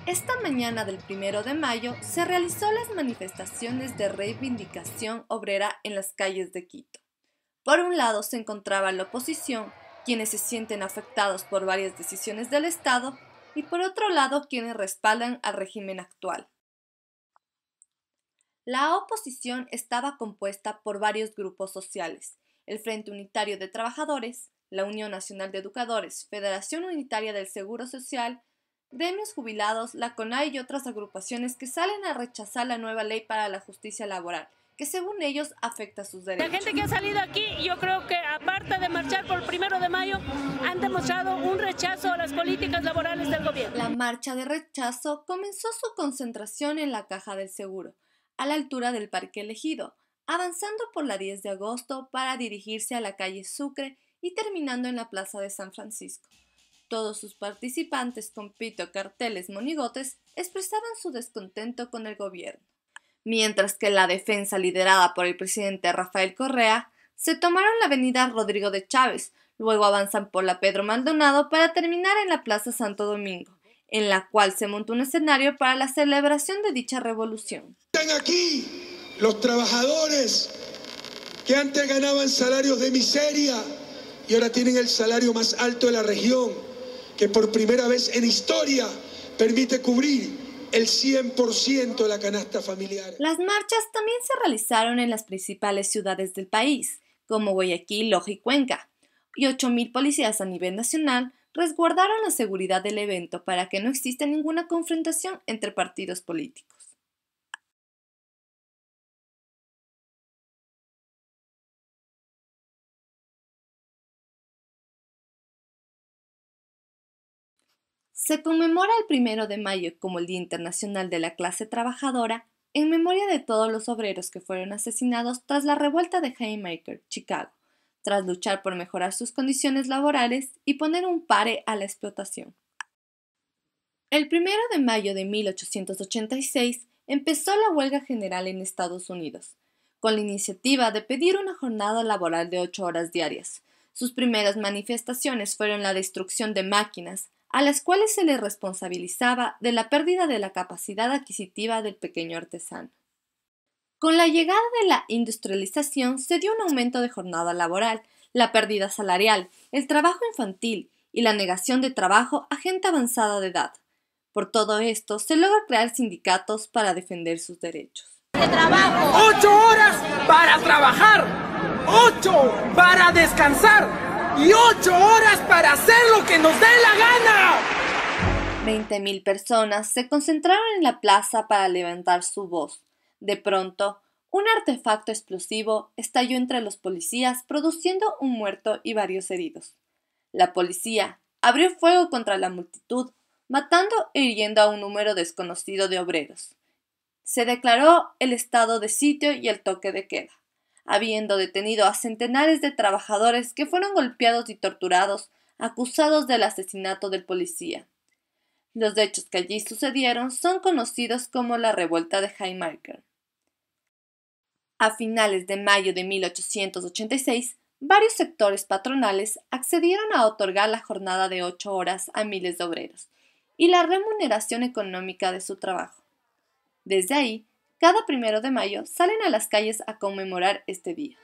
Esta mañana del 1 de mayo se realizó las manifestaciones de reivindicación obrera en las calles de Quito. Por un lado se encontraba la oposición, quienes se sienten afectados por varias decisiones del Estado, y por otro lado quienes respaldan al régimen actual. La oposición estaba compuesta por varios grupos sociales: el Frente Unitario de Trabajadores, la Unión Nacional de Educadores, Federación Unitaria del Seguro Social, gremios jubilados, la CONAI y otras agrupaciones que salen a rechazar la nueva ley para la justicia laboral, que según ellos afecta sus derechos. La gente que ha salido aquí, yo creo que aparte de marchar por el 1 de mayo, han demostrado un rechazo a las políticas laborales del gobierno. La marcha de rechazo comenzó su concentración en la Caja del Seguro, a la altura del Parque Elegido, avanzando por la 10 de agosto para dirigirse a la calle Sucre y terminando en la Plaza de San Francisco. Todos sus participantes con pito, carteles, monigotes expresaban su descontento con el gobierno, mientras que la defensa liderada por el presidente Rafael Correa se tomaron la avenida Rodrigo de Chávez, luego avanzan por la Pedro Maldonado para terminar en la Plaza Santo Domingo, en la cual se montó un escenario para la celebración de dicha revolución. Están aquí los trabajadores que antes ganaban salarios de miseria y ahora tienen el salario más alto de la región, que por primera vez en historia permite cubrir el 100% de la canasta familiar. Las marchas también se realizaron en las principales ciudades del país, como Guayaquil, Loja y Cuenca, y 8.000 policías a nivel nacional resguardaron la seguridad del evento para que no exista ninguna confrontación entre partidos políticos. Se conmemora el 1 de mayo como el Día Internacional de la Clase Trabajadora en memoria de todos los obreros que fueron asesinados tras la revuelta de Haymaker, Chicago, tras luchar por mejorar sus condiciones laborales y poner un pare a la explotación. El 1 de mayo de 1886 empezó la huelga general en Estados Unidos, con la iniciativa de pedir una jornada laboral de 8 horas diarias. Sus primeras manifestaciones fueron la destrucción de máquinas, a las cuales se les responsabilizaba de la pérdida de la capacidad adquisitiva del pequeño artesano. Con la llegada de la industrialización se dio un aumento de jornada laboral, la pérdida salarial, el trabajo infantil y la negación de trabajo a gente avanzada de edad. Por todo esto, se logra crear sindicatos para defender sus derechos. De trabajo. 8 horas para trabajar, 8 para descansar y 8 horas para hacer lo que nos dé la gana. 20.000 personas se concentraron en la plaza para levantar su voz. De pronto, un artefacto explosivo estalló entre los policías, produciendo un muerto y varios heridos. La policía abrió fuego contra la multitud, matando e hiriendo a un número desconocido de obreros. Se declaró el estado de sitio y el toque de queda, habiendo detenido a centenares de trabajadores que fueron golpeados y torturados, acusados del asesinato del policía. Los hechos que allí sucedieron son conocidos como la revuelta de Haymaker. A finales de mayo de 1886, varios sectores patronales accedieron a otorgar la jornada de 8 horas a miles de obreros y la remuneración económica de su trabajo. Desde ahí, cada 1 de mayo salen a las calles a conmemorar este día.